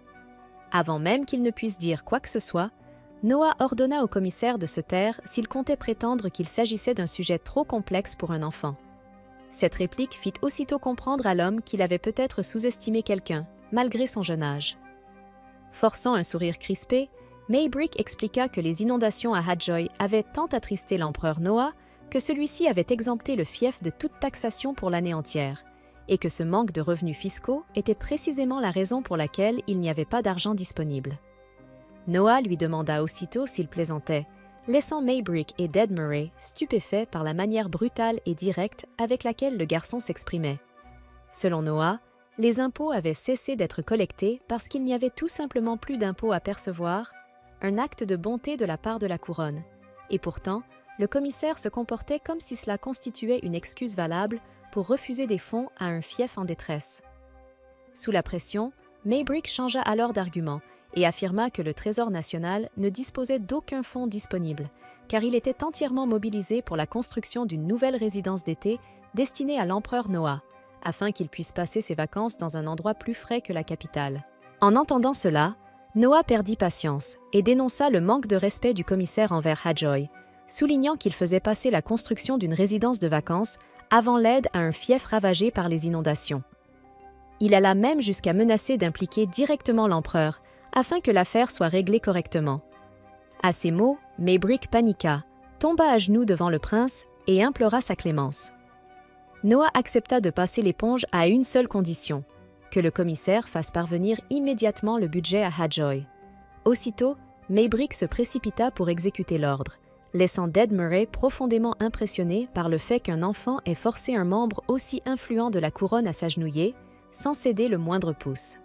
Avant même qu'il ne puisse dire quoi que ce soit, Noah ordonna au commissaire de se taire s'il comptait prétendre qu'il s'agissait d'un sujet trop complexe pour un enfant. Cette réplique fit aussitôt comprendre à l'homme qu'il avait peut-être sous-estimé quelqu'un, malgré son jeune âge. Forçant un sourire crispé, Maybrick expliqua que les inondations à Hadjoy avaient tant attristé l'empereur Noah que celui-ci avait exempté le fief de toute taxation pour l'année entière, et que ce manque de revenus fiscaux était précisément la raison pour laquelle il n'y avait pas d'argent disponible. Noah lui demanda aussitôt s'il plaisantait, laissant Maybrick et Dedmerê stupéfaits par la manière brutale et directe avec laquelle le garçon s'exprimait. Selon Noah, les impôts avaient cessé d'être collectés parce qu'il n'y avait tout simplement plus d'impôts à percevoir, un acte de bonté de la part de la couronne. Et pourtant, le commissaire se comportait comme si cela constituait une excuse valable pour refuser des fonds à un fief en détresse. Sous la pression, Maybrick changea alors d'argument et affirma que le Trésor national ne disposait d'aucun fonds disponible, car il était entièrement mobilisé pour la construction d'une nouvelle résidence d'été destinée à l'empereur Noah, afin qu'il puisse passer ses vacances dans un endroit plus frais que la capitale. En entendant cela, Noah perdit patience et dénonça le manque de respect du commissaire envers Hadjoy, soulignant qu'il faisait passer la construction d'une résidence de vacances avant l'aide à un fief ravagé par les inondations. Il alla même jusqu'à menacer d'impliquer directement l'empereur, afin que l'affaire soit réglée correctement. À ces mots, Maybrick paniqua, tomba à genoux devant le prince et implora sa clémence. Noah accepta de passer l'éponge à une seule condition, que le commissaire fasse parvenir immédiatement le budget à Hadjoy. Aussitôt, Maybrick se précipita pour exécuter l'ordre, laissant Dedmerê profondément impressionné par le fait qu'un enfant ait forcé un membre aussi influent de la couronne à s'agenouiller, sans céder le moindre pouce.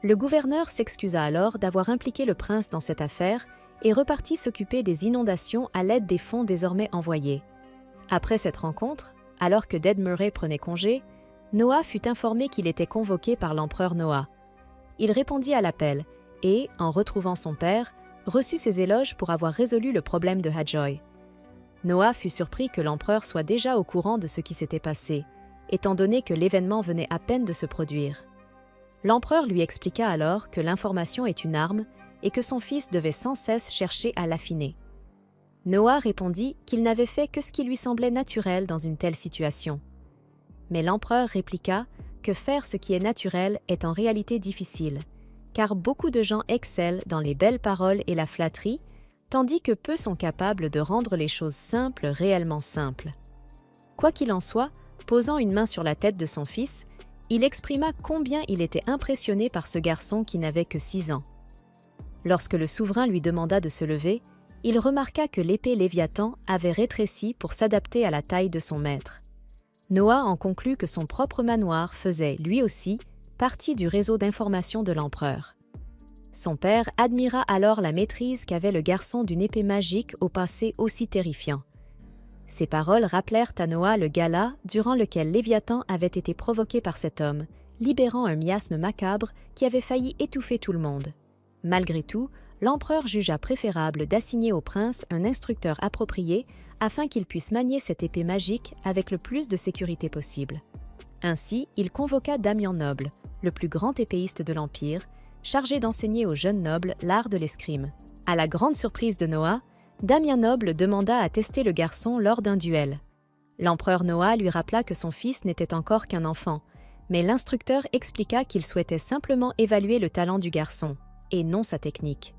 Le gouverneur s'excusa alors d'avoir impliqué le prince dans cette affaire et repartit s'occuper des inondations à l'aide des fonds désormais envoyés. Après cette rencontre, alors que Dedmerê prenait congé, Noah fut informé qu'il était convoqué par l'empereur Noah. Il répondit à l'appel et, en retrouvant son père, reçut ses éloges pour avoir résolu le problème de Hadjoy. Noah fut surpris que l'empereur soit déjà au courant de ce qui s'était passé, étant donné que l'événement venait à peine de se produire. L'empereur lui expliqua alors que l'information est une arme et que son fils devait sans cesse chercher à l'affiner. Noah répondit qu'il n'avait fait que ce qui lui semblait naturel dans une telle situation. Mais l'empereur répliqua que faire ce qui est naturel est en réalité difficile, car beaucoup de gens excellent dans les belles paroles et la flatterie, tandis que peu sont capables de rendre les choses simples réellement simples. Quoi qu'il en soit, posant une main sur la tête de son fils, il exprima combien il était impressionné par ce garçon qui n'avait que 6 ans. Lorsque le souverain lui demanda de se lever, il remarqua que l'épée Léviathan avait rétréci pour s'adapter à la taille de son maître. Noah en conclut que son propre manoir faisait, lui aussi, partie du réseau d'information de l'empereur. Son père admira alors la maîtrise qu'avait le garçon d'une épée magique au passé aussi terrifiant. Ces paroles rappelèrent à Noah le gala durant lequel Léviathan avait été provoqué par cet homme, libérant un miasme macabre qui avait failli étouffer tout le monde. Malgré tout, l'empereur jugea préférable d'assigner au prince un instructeur approprié afin qu'il puisse manier cette épée magique avec le plus de sécurité possible. Ainsi, il convoqua Damian Noble, le plus grand épéiste de l'Empire, chargé d'enseigner aux jeunes nobles l'art de l'escrime. À la grande surprise de Noah, Damian Noble demanda à tester le garçon lors d'un duel. L'empereur Noah lui rappela que son fils n'était encore qu'un enfant, mais l'instructeur expliqua qu'il souhaitait simplement évaluer le talent du garçon, et non sa technique.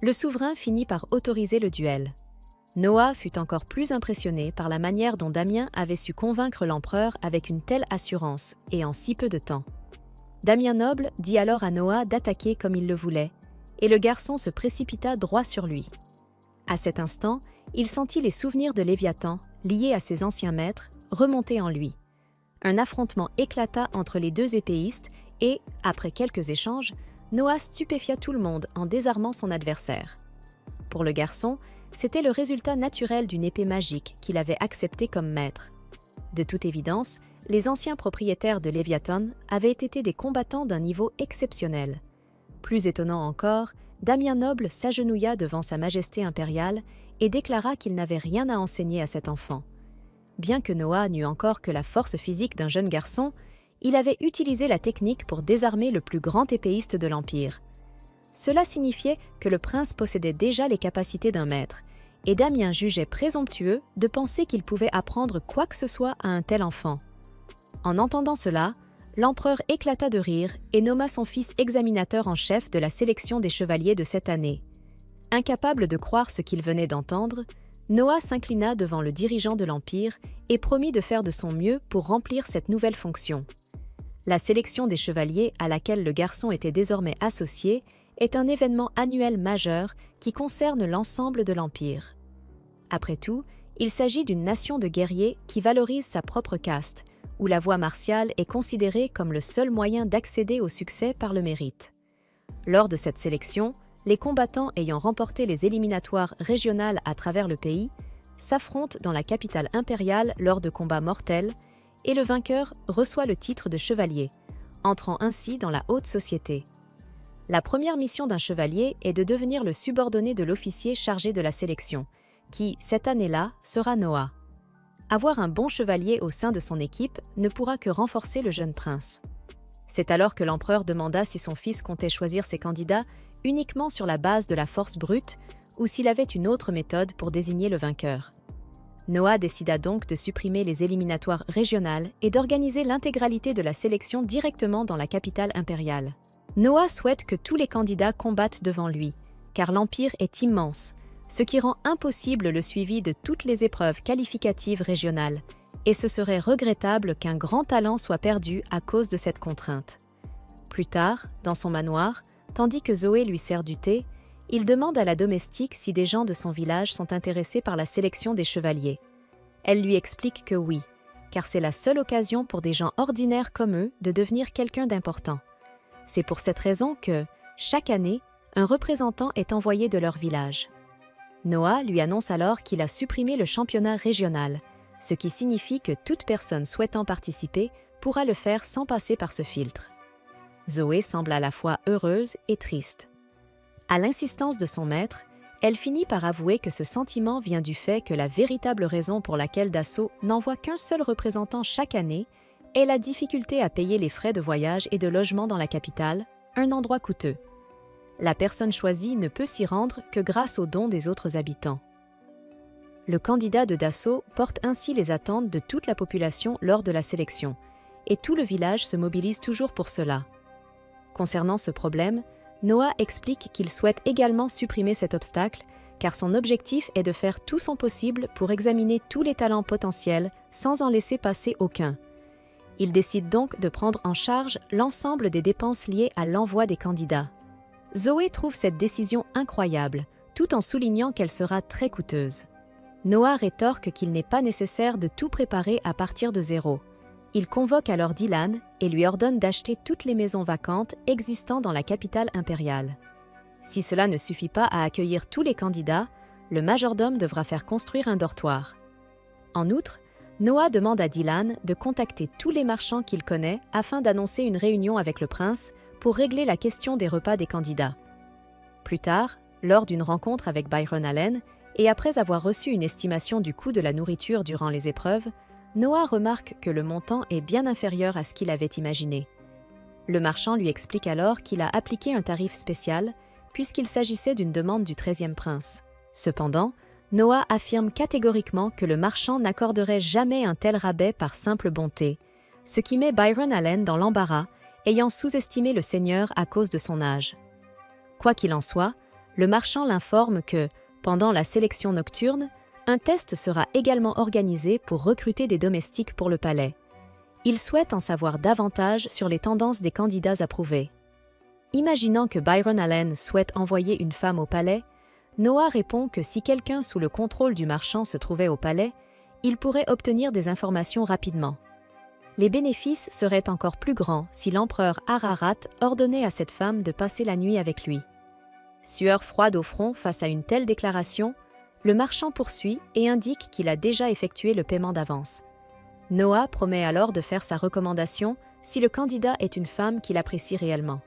Le souverain finit par autoriser le duel. Noah fut encore plus impressionné par la manière dont Damien avait su convaincre l'empereur avec une telle assurance et en si peu de temps. Damian Noble dit alors à Noah d'attaquer comme il le voulait, et le garçon se précipita droit sur lui. À cet instant, il sentit les souvenirs de Léviathan, liés à ses anciens maîtres, remonter en lui. Un affrontement éclata entre les deux épéistes et, après quelques échanges, Noah stupéfia tout le monde en désarmant son adversaire. Pour le garçon, c'était le résultat naturel d'une épée magique qu'il avait acceptée comme maître. De toute évidence, les anciens propriétaires de Léviathan avaient été des combattants d'un niveau exceptionnel. Plus étonnant encore, Damian Noble s'agenouilla devant sa majesté impériale et déclara qu'il n'avait rien à enseigner à cet enfant. Bien que Noah n'eût encore que la force physique d'un jeune garçon, il avait utilisé la technique pour désarmer le plus grand épéiste de l'Empire. Cela signifiait que le prince possédait déjà les capacités d'un maître, et Damien jugeait présomptueux de penser qu'il pouvait apprendre quoi que ce soit à un tel enfant. En entendant cela, l'empereur éclata de rire et nomma son fils examinateur en chef de la sélection des chevaliers de cette année. Incapable de croire ce qu'il venait d'entendre, Noah s'inclina devant le dirigeant de l'Empire et promit de faire de son mieux pour remplir cette nouvelle fonction. La sélection des chevaliers à laquelle le garçon était désormais associé est un événement annuel majeur qui concerne l'ensemble de l'Empire. Après tout, il s'agit d'une nation de guerriers qui valorise sa propre caste, où la voie martiale est considérée comme le seul moyen d'accéder au succès par le mérite. Lors de cette sélection, les combattants ayant remporté les éliminatoires régionales à travers le pays s'affrontent dans la capitale impériale lors de combats mortels et le vainqueur reçoit le titre de chevalier, entrant ainsi dans la haute société. La première mission d'un chevalier est de devenir le subordonné de l'officier chargé de la sélection, qui, cette année-là, sera Noah. Avoir un bon chevalier au sein de son équipe ne pourra que renforcer le jeune prince. C'est alors que l'empereur demanda si son fils comptait choisir ses candidats uniquement sur la base de la force brute ou s'il avait une autre méthode pour désigner le vainqueur. Noah décida donc de supprimer les éliminatoires régionales et d'organiser l'intégralité de la sélection directement dans la capitale impériale. Noah souhaite que tous les candidats combattent devant lui, car l'Empire est immense, ce qui rend impossible le suivi de toutes les épreuves qualificatives régionales, et ce serait regrettable qu'un grand talent soit perdu à cause de cette contrainte. Plus tard, dans son manoir, tandis que Zoé lui sert du thé, il demande à la domestique si des gens de son village sont intéressés par la sélection des chevaliers. Elle lui explique que oui, car c'est la seule occasion pour des gens ordinaires comme eux de devenir quelqu'un d'important. C'est pour cette raison que, chaque année, un représentant est envoyé de leur village. Noah lui annonce alors qu'il a supprimé le championnat régional, ce qui signifie que toute personne souhaitant participer pourra le faire sans passer par ce filtre. Zoé semble à la fois heureuse et triste. À l'insistance de son maître, elle finit par avouer que ce sentiment vient du fait que la véritable raison pour laquelle Dassault n'envoie qu'un seul représentant chaque année est la difficulté à payer les frais de voyage et de logement dans la capitale, un endroit coûteux. La personne choisie ne peut s'y rendre que grâce aux dons des autres habitants. Le candidat de Dassault porte ainsi les attentes de toute la population lors de la sélection, et tout le village se mobilise toujours pour cela. Concernant ce problème, Noah explique qu'il souhaite également supprimer cet obstacle, car son objectif est de faire tout son possible pour examiner tous les talents potentiels sans en laisser passer aucun. Il décide donc de prendre en charge l'ensemble des dépenses liées à l'envoi des candidats. Zoé trouve cette décision incroyable, tout en soulignant qu'elle sera très coûteuse. Noah rétorque qu'il n'est pas nécessaire de tout préparer à partir de zéro. Il convoque alors Dylan et lui ordonne d'acheter toutes les maisons vacantes existant dans la capitale impériale. Si cela ne suffit pas à accueillir tous les candidats, le majordome devra faire construire un dortoir. En outre, Noah demande à Dylan de contacter tous les marchands qu'il connaît afin d'annoncer une réunion avec le prince pour régler la question des repas des candidats. Plus tard, lors d'une rencontre avec Byron Allen, et après avoir reçu une estimation du coût de la nourriture durant les épreuves, Noah remarque que le montant est bien inférieur à ce qu'il avait imaginé. Le marchand lui explique alors qu'il a appliqué un tarif spécial puisqu'il s'agissait d'une demande du 13e prince. Cependant, Noah affirme catégoriquement que le marchand n'accorderait jamais un tel rabais par simple bonté, ce qui met Byron Allen dans l'embarras, ayant sous-estimé le seigneur à cause de son âge. Quoi qu'il en soit, le marchand l'informe que, pendant la sélection nocturne, un test sera également organisé pour recruter des domestiques pour le palais. Il souhaite en savoir davantage sur les tendances des candidats approuvés. Imaginant que Byron Allen souhaite envoyer une femme au palais, Noah répond que si quelqu'un sous le contrôle du marchand se trouvait au palais, il pourrait obtenir des informations rapidement. Les bénéfices seraient encore plus grands si l'empereur Ararat ordonnait à cette femme de passer la nuit avec lui. Sueur froide au front face à une telle déclaration, le marchand poursuit et indique qu'il a déjà effectué le paiement d'avance. Noah promet alors de faire sa recommandation si le candidat est une femme qu'il apprécie réellement.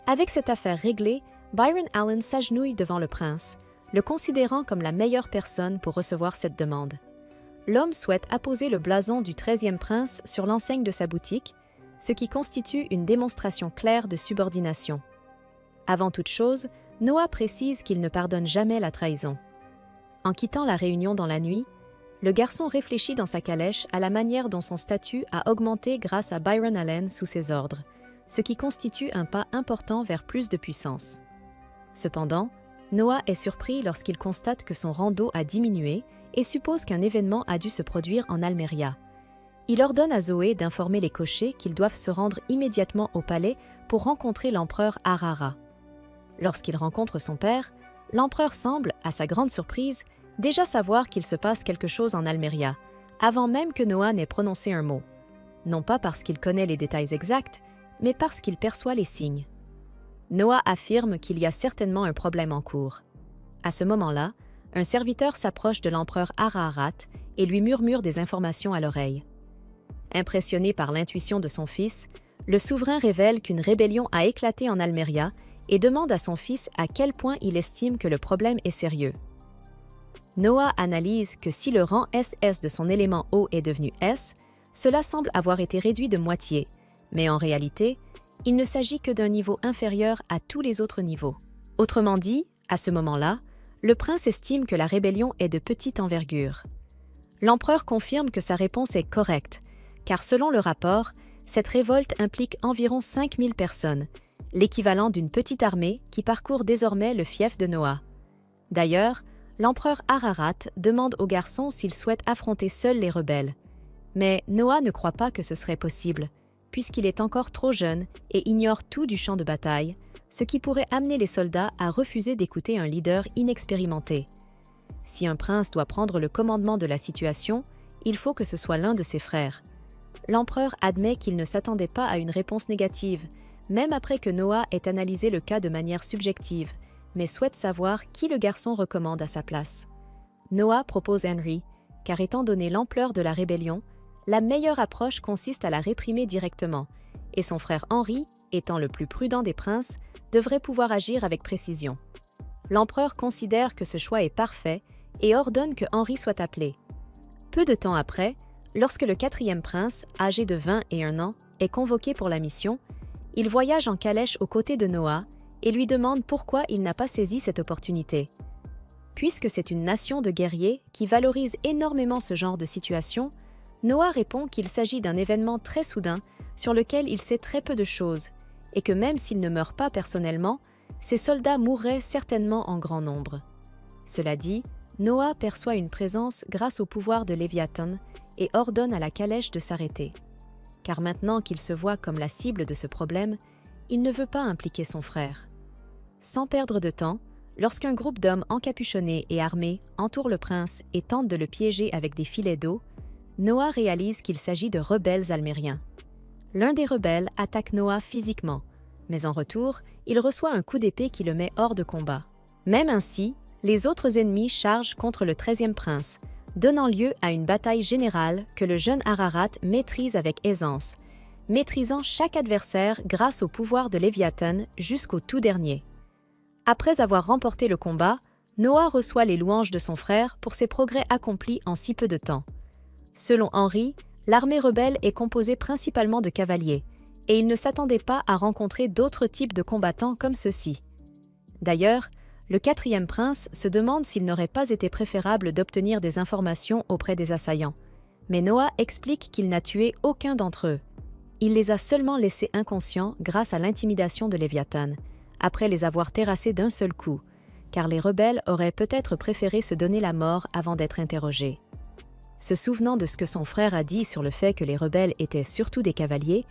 Avec cette affaire réglée, Byron Allen s'agenouille devant le prince, le considérant comme la meilleure personne pour recevoir cette demande. L'homme souhaite apposer le blason du 13e prince sur l'enseigne de sa boutique, ce qui constitue une démonstration claire de subordination. Avant toute chose, Noah précise qu'il ne pardonne jamais la trahison. En quittant la réunion dans la nuit, le garçon réfléchit dans sa calèche à la manière dont son statut a augmenté grâce à Byron Allen sous ses ordres, ce qui constitue un pas important vers plus de puissance. Cependant, Noah est surpris lorsqu'il constate que son rang d'eau a diminué et suppose qu'un événement a dû se produire en Almeria. Il ordonne à Zoé d'informer les cochers qu'ils doivent se rendre immédiatement au palais pour rencontrer l'empereur Arara. Lorsqu'il rencontre son père, l'empereur semble, à sa grande surprise, déjà savoir qu'il se passe quelque chose en Almeria, avant même que Noah n'ait prononcé un mot. Non pas parce qu'il connaît les détails exacts, mais parce qu'il perçoit les signes. Noah affirme qu'il y a certainement un problème en cours. À ce moment-là, un serviteur s'approche de l'empereur Ararat et lui murmure des informations à l'oreille. Impressionné par l'intuition de son fils, le souverain révèle qu'une rébellion a éclaté en Almeria et demande à son fils à quel point il estime que le problème est sérieux. Noah analyse que si le rang SS de son élément eau est devenu S, cela semble avoir été réduit de moitié, mais en réalité, il ne s'agit que d'un niveau inférieur à tous les autres niveaux. Autrement dit, à ce moment-là, le prince estime que la rébellion est de petite envergure. L'empereur confirme que sa réponse est correcte, car selon le rapport, cette révolte implique environ 5000 personnes, l'équivalent d'une petite armée qui parcourt désormais le fief de Noah. D'ailleurs, l'empereur Ararat demande au garçon s'il souhaite affronter seul les rebelles. Mais Noah ne croit pas que ce serait possible, puisqu'il est encore trop jeune et ignore tout du champ de bataille, ce qui pourrait amener les soldats à refuser d'écouter un leader inexpérimenté. Si un prince doit prendre le commandement de la situation, il faut que ce soit l'un de ses frères. L'empereur admet qu'il ne s'attendait pas à une réponse négative, même après que Noah ait analysé le cas de manière subjective, mais souhaite savoir qui le garçon recommande à sa place. Noah propose Henry, car étant donné l'ampleur de la rébellion, la meilleure approche consiste à la réprimer directement, et son frère Henry, étant le plus prudent des princes, devrait pouvoir agir avec précision. L'empereur considère que ce choix est parfait et ordonne que Henry soit appelé. Peu de temps après, lorsque le 4e prince, âgé de 21 ans, est convoqué pour la mission, il voyage en calèche aux côtés de Noah et lui demande pourquoi il n'a pas saisi cette opportunité. Puisque c'est une nation de guerriers qui valorise énormément ce genre de situation, Noah répond qu'il s'agit d'un événement très soudain sur lequel il sait très peu de choses et que même s'il ne meurt pas personnellement, ses soldats mourraient certainement en grand nombre. Cela dit, Noah perçoit une présence grâce au pouvoir de Léviathan et ordonne à la calèche de s'arrêter. Car maintenant qu'il se voit comme la cible de ce problème, il ne veut pas impliquer son frère. Sans perdre de temps, lorsqu'un groupe d'hommes encapuchonnés et armés entoure le prince et tente de le piéger avec des filets d'eau, Noah réalise qu'il s'agit de rebelles almériens. L'un des rebelles attaque Noah physiquement, mais en retour, il reçoit un coup d'épée qui le met hors de combat. Même ainsi, les autres ennemis chargent contre le 13e prince, donnant lieu à une bataille générale que le jeune Ararat maîtrise avec aisance, maîtrisant chaque adversaire grâce au pouvoir de Léviathan jusqu'au tout dernier. Après avoir remporté le combat, Noah reçoit les louanges de son frère pour ses progrès accomplis en si peu de temps. Selon Henry, l'armée rebelle est composée principalement de cavaliers, et il ne s'attendait pas à rencontrer d'autres types de combattants comme ceux-ci. D'ailleurs, le quatrième prince se demande s'il n'aurait pas été préférable d'obtenir des informations auprès des assaillants. Mais Noah explique qu'il n'a tué aucun d'entre eux. Il les a seulement laissés inconscients grâce à l'intimidation de Léviathan, après les avoir terrassés d'un seul coup, car les rebelles auraient peut-être préféré se donner la mort avant d'être interrogés. Se souvenant de ce que son frère a dit sur le fait que les rebelles étaient surtout des cavaliers,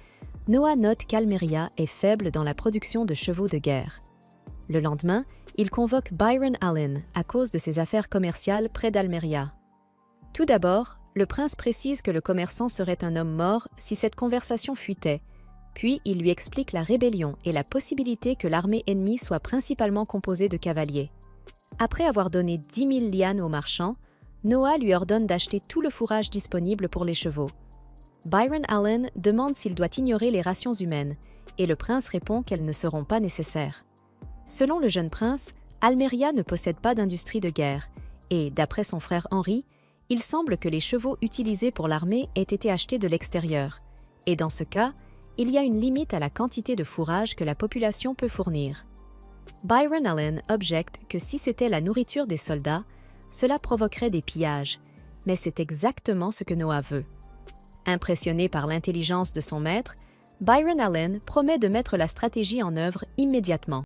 Noah note qu'Almeria est faible dans la production de chevaux de guerre. Le lendemain, il convoque Byron Allen à cause de ses affaires commerciales près d'Almeria. Tout d'abord, le prince précise que le commerçant serait un homme mort si cette conversation fuitait, puis il lui explique la rébellion et la possibilité que l'armée ennemie soit principalement composée de cavaliers. Après avoir donné 10 000 lianes aux marchands, Noah lui ordonne d'acheter tout le fourrage disponible pour les chevaux. Byron Allen demande s'il doit ignorer les rations humaines, et le prince répond qu'elles ne seront pas nécessaires. Selon le jeune prince, Almeria ne possède pas d'industrie de guerre, et, d'après son frère Henry, il semble que les chevaux utilisés pour l'armée aient été achetés de l'extérieur, et dans ce cas, il y a une limite à la quantité de fourrage que la population peut fournir. Byron Allen objecte que si c'était la nourriture des soldats, cela provoquerait des pillages, mais c'est exactement ce que Noah veut. Impressionné par l'intelligence de son maître, Byron Allen promet de mettre la stratégie en œuvre immédiatement.